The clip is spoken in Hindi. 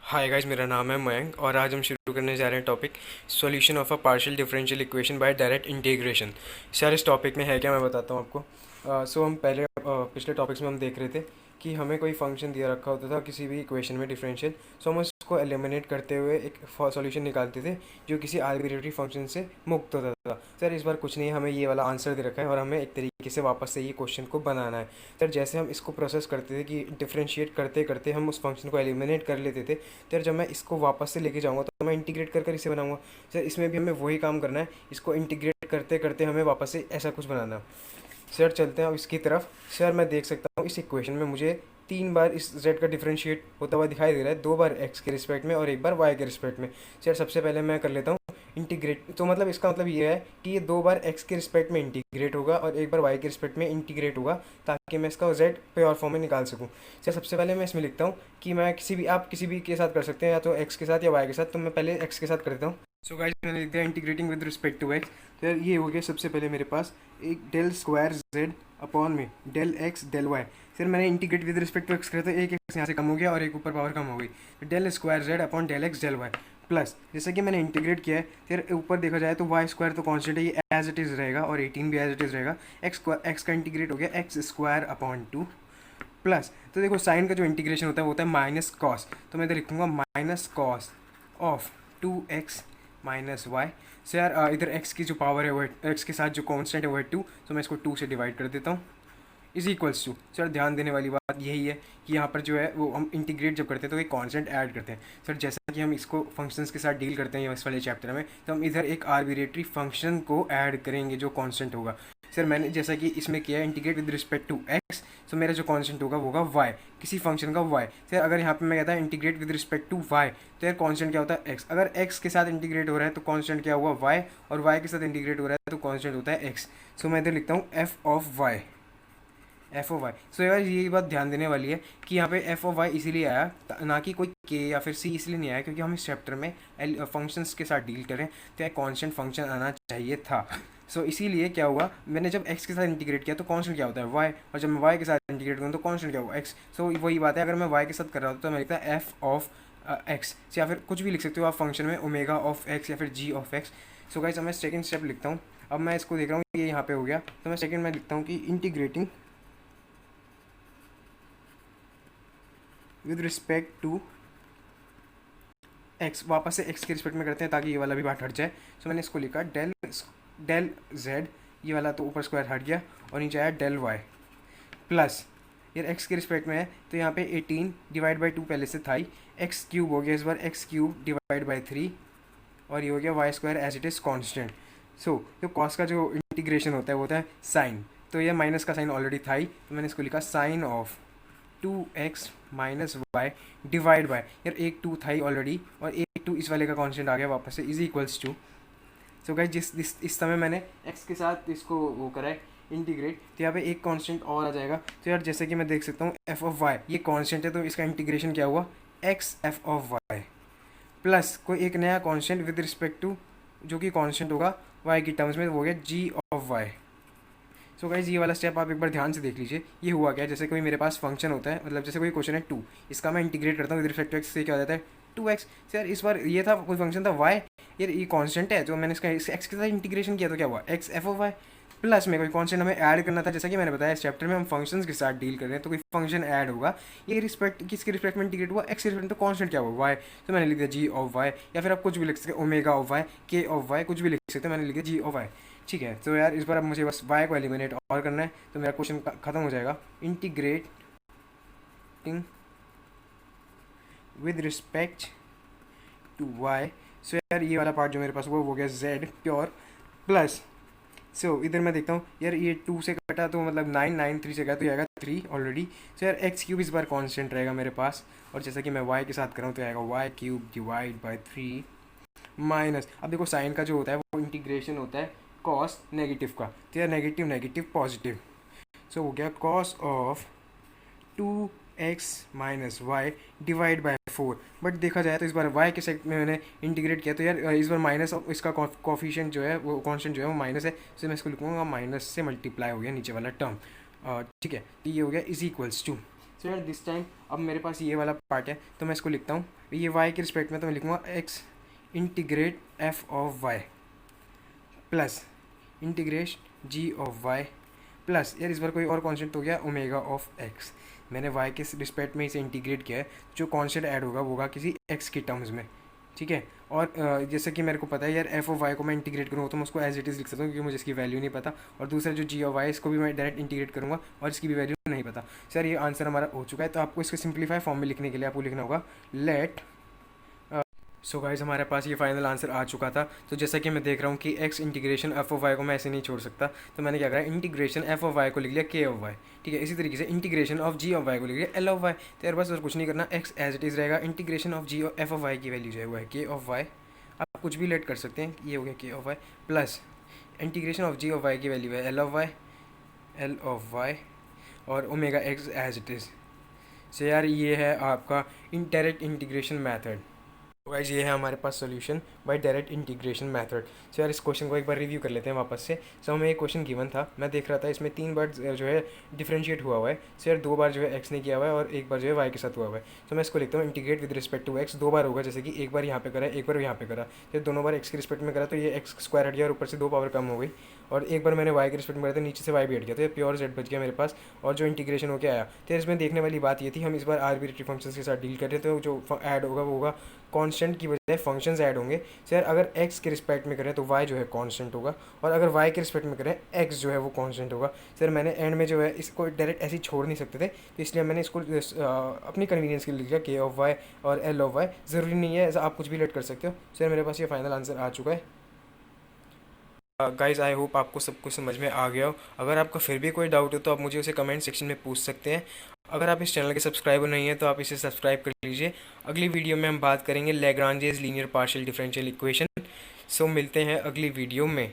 हाय गाइस, मेरा नाम है मयंक और आज हम शुरू करने जा रहे हैं topic solution of a partial differential equation by direct integration. Sir, इस टॉपिक में है क्या, मैं बताता हूँ आपको। हम पहले पिछले टॉपिक्स में हम देख रहे थे कि हमें कोई फंक्शन दिया रखा होता था किसी भी इक्वेशन में डिफरेंशियल। सो हम उसको एलिमिनेट करते हुए एक सॉल्यूशन निकालते थे जो किसी आर्बिट्रेरी फंक्शन से मुक्त होता था। सर, इस बार कुछ नहीं, हमें ये वाला आंसर दे रखा है और हमें एक तरीके से वापस से ये क्वेश्चन को बनाना है। सर, जैसे हम इसको प्रोसेस करते थे कि डिफरेंशिएट करते करते हम उस फंक्शन को एलिमिनेट कर लेते थे, तो यार जब मैं इसको वापस से लेके जाऊँगा तो मैं इंटीग्रेट कर कर इसे बनाऊँगा। सर, इसमें भी हमें वही काम करना है, इसको इंटीग्रेट करते करते हमें वापस से ऐसा कुछ बनाना है। सर, चलते हैं अब इसकी तरफ। सर, मैं देख सकता हूँ इस इक्वेशन में मुझे 3 बार इस z का डिफरेंशिएट होता हुआ दिखाई दे रहा है, 2 बार x के रिस्पेक्ट में और 1 बार y के रिस्पेक्ट में। सर, सबसे पहले मैं कर लेता हूँ इंटीग्रेट। तो मतलब इसका मतलब ये है कि ये 2 बार x के रिस्पेक्ट में इंटीग्रेट होगा और 1 बार y के रिस्पेक्ट में इंटीग्रेट होगा, ताकि मैं इसका z प्योर फॉर्म में निकाल सकूँ। सर, सबसे पहले मैं इसमें लिखता हूँ कि मैं आप किसी भी के साथ कर सकते हैं, या तो x के साथ या y के साथ। तो मैं पहले x के साथ कर देता हूँ। सो गाइस, मैंने लिख दिया integrating with respect to x. तो यार ये हो गया सबसे पहले मेरे पास एक डेल स्क्वायर जेड अपॉन में डेल एक्स डेल वाई। फिर मैंने integrate with respect to x किया तो एक एक्स यहाँ से कम हो गया और एक ऊपर पावर कम हो गई, तो del square z upon del x del y. Plus जैसा कि मैंने इंटीग्रेट किया है, फिर ऊपर देखा जाए तो वाई स्क्वायर तो कॉन्स्टेंट है, ये एज इट इज़ रहेगा और 18 भी एज इट इज़ रहेगा। एक्स का इंटीग्रेट हो गया एक्स स्क्वायर अपॉन 2 प्लस। तो देखो, साइन का जो इंटीग्रेशन होता है वो होता है माइनस कॉस, तो मैं इधर लिखूँगा minus cos of 2x minus Y. So यार इधर x की जो पावर है वो है, x के साथ जो कांस्टेंट है वो है 2, तो मैं इसको 2 से डिवाइड कर देता हूँ इज इक्वल्स टू। सर, ध्यान देने वाली बात यही है कि यहाँ पर जो है वो हम इंटीग्रेट जब करते हैं तो एक कांस्टेंट ऐड करते हैं। सर, जैसा कि हम इसको फंक्शंस के साथ डील करते हैं इस वाले चैप्टर में, तो हम इधर एक आर्बिट्रेटरी फंक्शन को ऐड करेंगे जो कांस्टेंट होगा। सर, मैंने जैसा कि इसमें किया है integrate with respect to x, तो मेरा जो कांस्टेंट होगा वो होगा वाई, किसी फंक्शन का वाई। सर, अगर यहाँ पे मैं कहता है integrate with respect to y, तो यार कांस्टेंट क्या होता है एक्स। अगर एक्स के साथ इंटीग्रेट हो रहा है तो कांस्टेंट क्या हुआ वाई, और वाई के साथ इंटीग्रेट हो रहा है तो कांस्टेंट होता है एक्स। सो मैं इधर लिखता हूँ F of Y, F O Y. So यार ये बात ध्यान देने वाली है कि यहाँ पे एफ ओ वाई इसीलिए आया, ना कि कोई के या फिर सी इसलिए नहीं आया, क्योंकि हम इस चैप्टर में फंक्शंस के साथ डील करें तो एक कांस्टेंट फंक्शन आना चाहिए था। सो इसीलिए क्या हुआ, मैंने जब एक्स के साथ इंटीग्रेट किया तो कांस्टेंट क्या होता है वाई, और जब मैं वाई के साथ इंटीग्रेट करूँ तो कांस्टेंट क्या हुआ एक्स। सो वही बात है, अगर मैं वाई के साथ कर रहा होता तो मैं लिखता है एफ ऑफ एक्स, या फिर कुछ भी लिख सकते हो आप फंक्शन में, ओमेगा ऑफ एक्स या फिर जी ऑफ एक्स। सो गाइस, अब मैं सेकंड स्टेप लिखता हूँ। अब मैं इसको देख रहा हूँ ये यहाँ पे हो गया, तो मैं सेकंड में लिखता हूँ कि integrating with respect to x. वापस से एक्स के रिस्पेक्ट में करते हैं ताकि ये वाला भी बात हट जाए। सो मैंने इसको लिखा डेल डेल जेड, ये वाला तो ऊपर स्क्वायर हट गया और नीचे आया डेल वाई प्लस। यार एक्स के रिस्पेक्ट में है तो यहाँ पे 18 डिवाइड बाई 2 पहले से था ही, एक्स क्यूब हो गया इस बार, एक्स क्यूब डिवाइड बाई 3, और ये हो गया Y square as it is constant. So जो कॉस का जो इंटीग्रेशन होता है वो होता है साइन, तो ये माइनस का साइन ऑलरेडी था ही, तो मैंने इसको लिखा sine of 2x minus y divide by, यार एक 2 था ही ऑलरेडी और एक 2 इस वाले का कांस्टेंट आ गया वापस से, is equals to. So guys, इस समय मैंने x के साथ इसको वो करा है इंटीग्रेट, तो यहाँ पे एक कांस्टेंट और आ जाएगा। तो यार जैसे कि मैं देख सकता हूँ एफ ऑफ वाई ये कांस्टेंट है, तो इसका इंटीग्रेशन क्या हुआ x f of Y plus कोई एक नया कांस्टेंट विद रिस्पेक्ट टू जो कि कांस्टेंट होगा y की टर्म्स में, वो हो गया जी ऑफ वाई। सो गाइज, ये वाला स्टेप आप एक बार ध्यान से देख लीजिए। ये हुआ क्या, जैसे कोई मेरे पास फंक्शन होता है, मतलब जैसे कोई क्वेश्चन है 2, इसका मैं इंटीग्रेट करता हूँ विद रिस्पेक्ट टू एक्स, से क्या हो जाता है 2x। सर, इस बार ये था कोई फंक्शन था y, यार ये कांस्टेंट है, तो मैंने इसका एक्स के साथ इंटीग्रेशन किया तो क्या हुआ x f of Y plus में कोई कांस्टेंट हमें ऐड करना था। जैसा कि मैंने बताया इस चैप्टर में हम फंक्शंस के साथ डील कर रहे हैं, तो कोई फंक्शन ऐड होगा, ये रिस्पेक्ट किसके रिस्पेक्ट में इंटीग्रेट हुआ एक्स के रिस्पेक्ट, तो कांस्टेंट क्या हुआ वाई, तो मैंने लिख दिया जी ऑफ वाई, या फिर आप कुछ भी लिख सकते ओमेगा ऑफ वाई, के ऑफ वाई, कुछ भी लिख सकते हैं, मैंने लिख दिया जी ऑफ वाई। ठीक है, तो यार इस बार अब मुझे बस y को एलिमिनेट और करना है, तो मेरा क्वेश्चन खत्म हो जाएगा। Integrating with respect to y। So यार ये वाला पार्ट जो मेरे पास वो हो गया z प्योर प्लस। सो इधर मैं देखता हूँ यार ये 2 से कटा तो मतलब 9, 9 3 से गया तो ये आएगा 3 ऑलरेडी। सो यार एक्स क्यूब इस बार कांस्टेंट रहेगा मेरे पास, और जैसा कि मैं y के साथ कर रहा हूँ तो आएगा y cube divide by 3 minus. अब देखो साइन का जो होता है वो इंटीग्रेशन होता है कॉस नेगेटिव का, तो यार नेगेटिव नेगेटिव पॉजिटिव। सो हो गया cos of 2x minus y divide by 4। But देखा जाए तो इस बार y के सेट में मैंने इंटीग्रेट किया, तो यार इस बार माइनस इसका कॉफिशिएंट जो है वो कांस्टेंट जो है वो माइनस है, तो मैं इसको लिखूँगा माइनस से मल्टीप्लाई हो गया नीचे वाला टर्म। ठीक है, तो ये हो गया इज इक्वल्स टू। सो यार दिस टाइम अब मेरे पास ये वाला पार्ट है, तो मैं इसको लिखता हूँ ये y के रिस्पेक्ट में, तो मैं लिखूँगा x integrate f of y plus integrate g of y plus, यार इस बार कोई और कॉन्स्टेंट हो गया ओमेगा ऑफ x। मैंने y के रिस्पेक्ट में इसे इंटीग्रेट किया है, जो कॉन्स्टेंट ऐड होगा वो होगा किसी x की टर्म्स में, ठीक है। और जैसे कि मेरे को पता है यार एफ ऑफ वाई को मैं इंटीग्रेट करूँगा तो मैं उसको एज इट इज़ लिख सकता हूँ, क्योंकि मुझे इसकी वैल्यू नहीं पता। और दूसरा जो जी ऑफ वाई इसको भी मैं डायरेक्ट इंटीग्रेट करूँगा और इसकी भी वैल्यू नहीं पता। सर ये आंसर हमारा हो चुका है, तो आपको इसको सिंप्लीफाई फॉर्म में लिखने के लिए आपको लिखना होगा लेट। सो गाइज हमारे पास ये फाइनल आंसर आ चुका था। तो जैसा कि मैं देख रहा हूँ कि x integration f of y को मैं ऐसे नहीं छोड़ सकता, तो मैंने क्या करा, इंटीग्रेशन एफ ऑफ वाई को लिख लिया के ऑफ वाई, ठीक है। इसी तरीके से integration of ji of y को लिख लिया एल ऑफ वाई। तो यार बस और कुछ नहीं करना, एक्स एज इट इज़ रहेगा, integration of g f of Y की वैल्यू जो है वो है के ऑफ वाई। आप कुछ भी लेट कर सकते हैं, ये हो गया K of Y plus integration of ji of Y की वैल्यू है एल ऑफ वाई और omega X as it is. So यार ये है आपका इनडायरेक्ट इंटीग्रेशन मैथड। तो गाइस ये है हमारे पास solution by direct integration method. So यार इस क्वेश्चन को एक बार रिव्यू कर लेते हैं वापस से। सो हमें एक क्वेश्चन गिवन था, मैं देख रहा था इसमें 3 बार जो है डिफरेंशिएट हुआ हुआ है। सो यार 2 बार जो है एक्स ने किया हुआ है और 1 बार जो है वाई के साथ हुआ हुआ है। तो मैं इसको लिखता हूँ integrate with respect to x. 2 बार होगा, जैसे कि एक बार यहाँ पे करा, एक बार यहाँ पे करा। तो दोनों बार एक्स के रिस्पेक्ट में करा तो ये एक्स स्क्वायर हट गया और ऊपर से 2 पावर कम हो गई। और एक बार मैंने वाई के रिस्पेक्ट में करा तो नीचे से वाई भी हट गया, तो ये प्योर जेड बच गया मेरे पास। और जो इंटीग्रेशन होकर आया, तो इसमें देखने वाली बात ये थी, हम इस बार आर्बिट्रेरी फंक्शंस के साथ डील कर रहे हैं, तो जो ऐड होगा वो होगा कांस्टेंट की बजाय फंक्शंस ऐड होंगे। सर अगर x के रिस्पेक्ट में करें तो y जो है कांस्टेंट होगा, और अगर y के रिस्पेक्ट में करें x जो है वो कांस्टेंट होगा। सर मैंने एंड में जो है इसको डायरेक्ट ऐसे ही छोड़ नहीं सकते थे, तो इसलिए मैंने इसको अपनी कन्वीनियंस के लिए लिख दिया के ऑफ वाई और एल ऑफ वाई। ज़रूरी नहीं है, ऐसा आप कुछ भी लेट कर सकते हो। सर मेरे पास ये फाइनल आंसर आ चुका है। गाइज़ आई होप आपको सब कुछ समझ में आ गया हो। अगर आपका फिर भी कोई डाउट हो तो आप मुझे उसे कमेंट सेक्शन में पूछ सकते हैं। अगर आप इस चैनल के सब्सक्राइबर नहीं हैं तो आप इसे सब्सक्राइब कर लीजिए। अगली वीडियो में हम बात करेंगे Lagrange's linear partial differential equation. So मिलते हैं अगली वीडियो में।